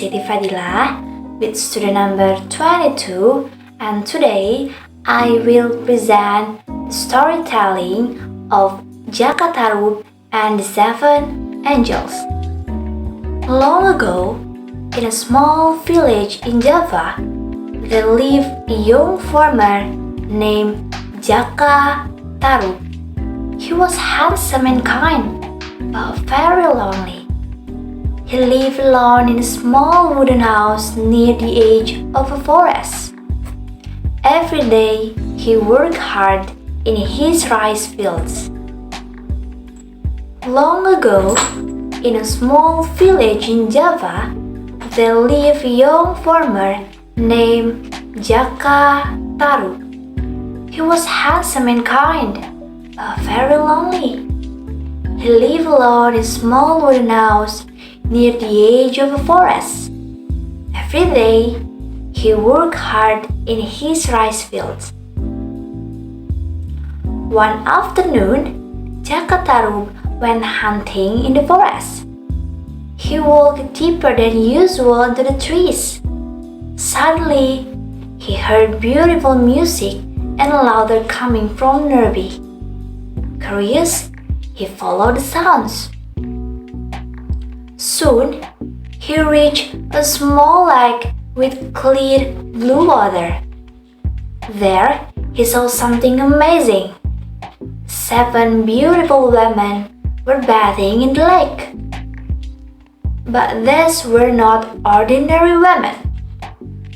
Siti Fadillah with student number 22, and today I will present the storytelling of Jaka, Tarub and the 7 angels. Long ago, in a small village in Java, there lived a young farmer named Jaka Tarub. He was handsome and kind, but very lonely. He lived alone in a small wooden house near the edge of a forest. Every day, he worked hard in his rice fields. Long ago, in a small village in Java, there lived a young farmer named Jaka Tarub. He was handsome and kind, but very lonely. He lived alone in a small wooden house near the edge of a forest. Every day, he worked hard in his rice fields. One afternoon, Jaka Tarub went hunting in the forest. He walked deeper than usual into the trees. Suddenly, he heard beautiful music and louder coming from nearby. Curious, he followed the sounds. Soon, he reached a small lake with clear blue water. There, he saw something amazing. 7 beautiful women were bathing in the lake. But these were not ordinary women.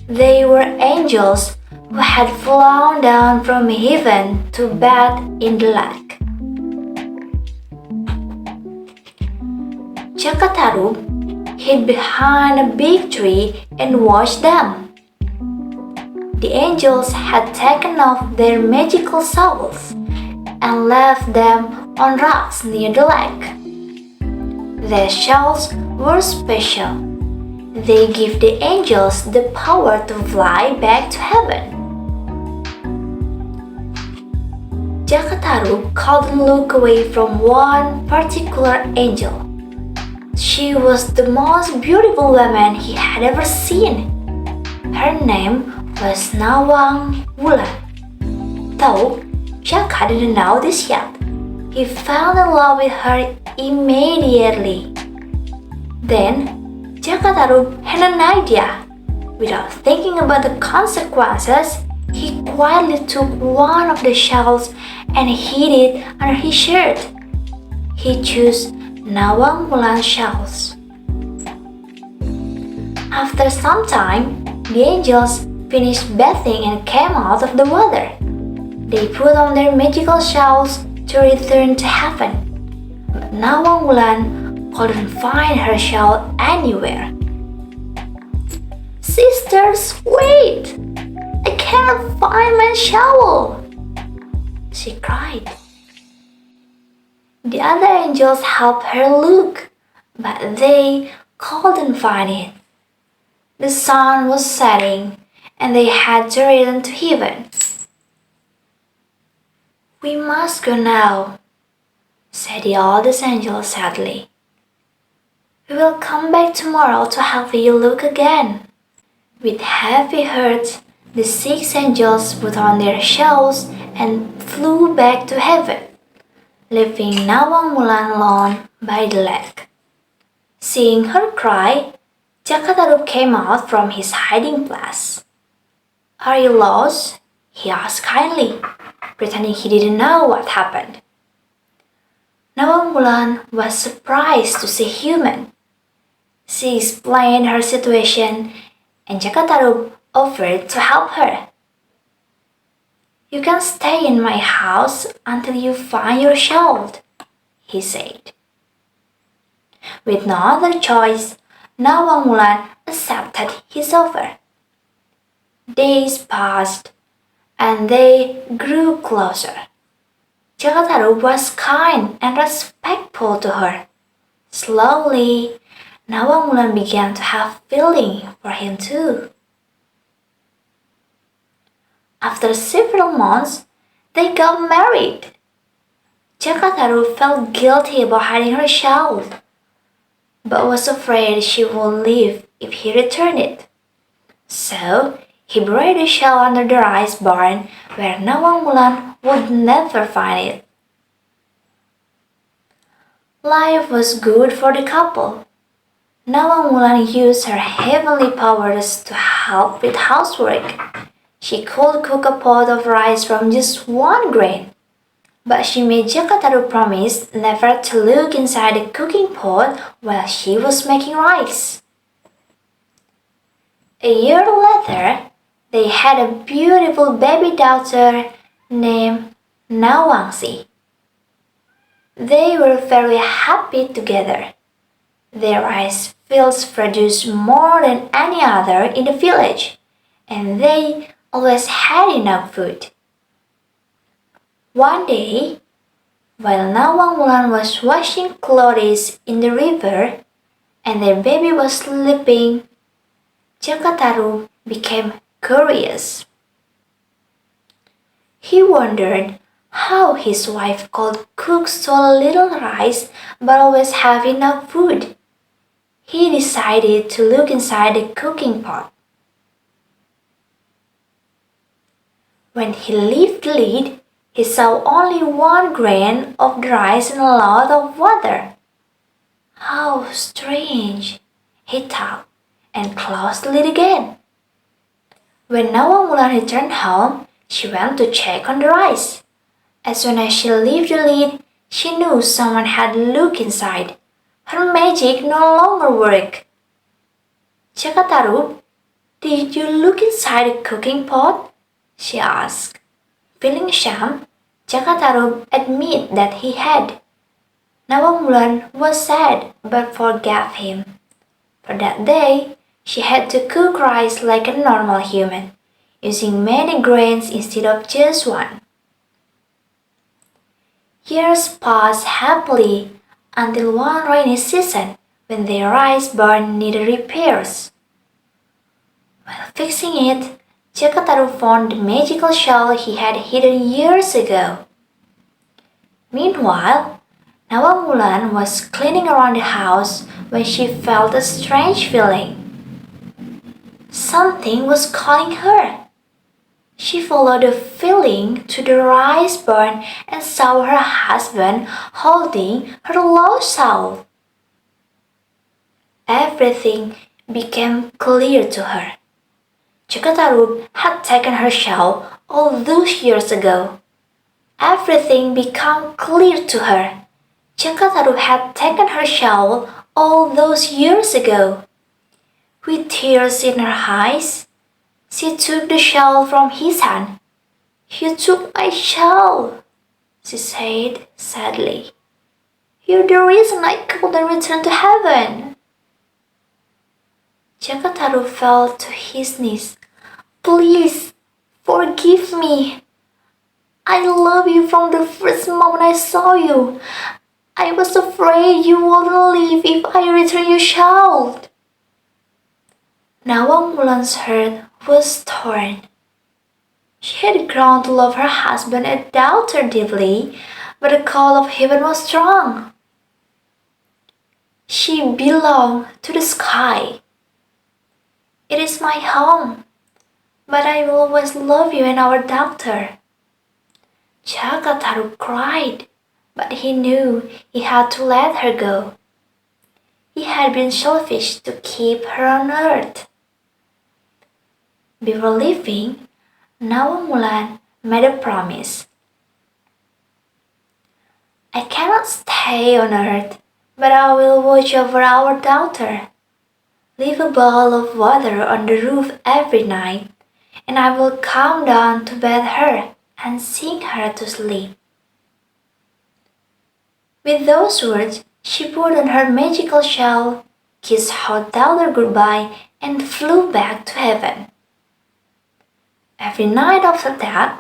They were angels who had flown down from heaven to bathe in the lake. Jaka Tarub hid behind a big tree and watched them. The angels had taken off their magical shawls and left them on rocks near the lake. Their shawls were special. They give the angels the power to fly back to heaven. Jaka Tarub couldn't look away from one particular angel. She was the most beautiful woman he had ever seen. Her name was Nawang Wulan. Though Jaka didn't know this yet, he fell in love with her immediately. Then Jaka Tarub had an idea. Without thinking about the consequences, he quietly took one of the shawls and hid it under his shirt. He chose Nawang Wulan's shawls. After some time, the angels finished bathing and came out of the water. They put on their magical shawls to return to heaven. But Nawang Wulan couldn't find her shawl anywhere. "Sisters, wait! I cannot find my shawl!" she cried. The other angels helped her look, but they couldn't find it. The sun was setting, and they had to return to heaven. "We must go now," said the oldest angel sadly. "We will come back tomorrow to help you look again." With heavy hearts, the 6 angels put on their shawls and flew back to heaven, leaving Nawang Wulan alone by the lake. Seeing her cry, Jaka Tarub came out from his hiding place. "Are you lost?" he asked kindly, pretending he didn't know what happened. Nawang Wulan was surprised to see a human. She explained her situation, and Jaka Tarub offered to help her. "You can stay in my house until you find your shawl," he said. With no other choice, Nawang Wulan accepted his offer. Days passed, and they grew closer. Jaka Tarub was kind and respectful to her. Slowly, Nawang Wulan began to have feeling for him too. After several months, they got married. Jaka Tarub felt guilty about hiding her shawl, but was afraid she would leave if he returned it. So he buried the shell under the rice barn where Nawang Mulan would never find it. Life was good for the couple. Nawang Mulan used her heavenly powers to help with housework. She could cook a pot of rice from just one grain. But she made Jaka promise never to look inside the cooking pot while she was making rice. A year later, they had a beautiful baby daughter named Nawangsi. They were very happy together. Their rice fields produced more than any other in the village, and they always had enough food. One day, while Nawang Mulan was washing clothes in the river and their baby was sleeping, Jaka became curious. He wondered how his wife could cook so little rice but always have enough food. He decided to look inside the cooking pot. When he lifted the lid, he saw only one grain of rice and a lot of water. How strange, he thought, and closed the lid again. When Nawang Mulan returned home, she went to check on the rice. As soon as she lifted the lid, she knew someone had looked inside. Her magic no longer worked. Jaka, did you look inside the cooking pot? She asked. Feeling ashamed, Jaka admitted that he had. Nawang Mulan was sad but forgave him. For that day, she had to cook rice like a normal human, using many grains instead of just one. Years passed happily until one rainy season when their rice barn needed repairs. While fixing it, Jaka found the magical shell he had hidden years ago. Meanwhile, Nawang Mulan was cleaning around the house when she felt a strange feeling. Something was calling her. She followed the feeling to the rice barn and saw her husband holding her lost soul. Everything became clear to her. Jaka had taken her shell all those years ago. Everything became clear to her. Jaka had taken her shell all those years ago. With tears in her eyes, she took the shell from his hand. "You took my shell," she said sadly. "You're the reason I couldn't return to heaven." Jaka fell to his knees. "Please, forgive me. I love you from the first moment I saw you. I was afraid you wouldn't leave if I returned your child." Nawang Mulan's heart was torn. She had grown to love her husband and daughter deeply, but the call of heaven was strong. She belonged to the sky. "It is my home, but I will always love you and our daughter." Jaka cried, but he knew he had to let her go. He had been selfish to keep her on earth. Before leaving, Nawang Mulan made a promise. "I cannot stay on earth, but I will watch over our daughter. Leave a bowl of water on the roof every night, and I will come down to bathe her and sing her to sleep." With those words, she put on her magical shell, kissed her daughter goodbye, and flew back to heaven. Every night after that,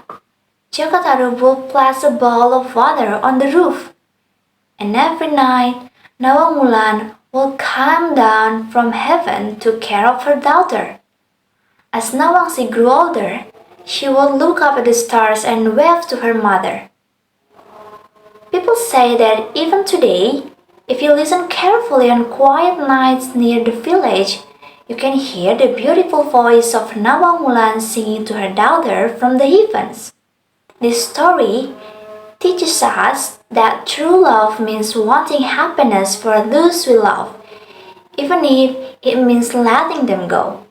Jaka will place a bowl of water on the roof, and every night Nawang Mulan will come down from heaven to care of her daughter. As Nawangsi grew older, she would look up at the stars and wave to her mother. People say that even today, if you listen carefully on quiet nights near the village, You can hear the beautiful voice of Nawang singing to her daughter from the heavens. This story teaches us that true love means wanting happiness for those we love, even if it means letting them go.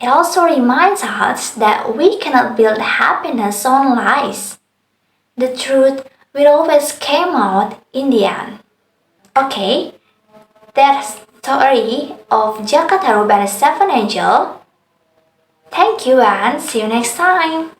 It also reminds us that we cannot build happiness on lies. The truth will always come out in the end. Okay, that's story of Jaka, Tarub and Seven Angel. Thank you and see you next time.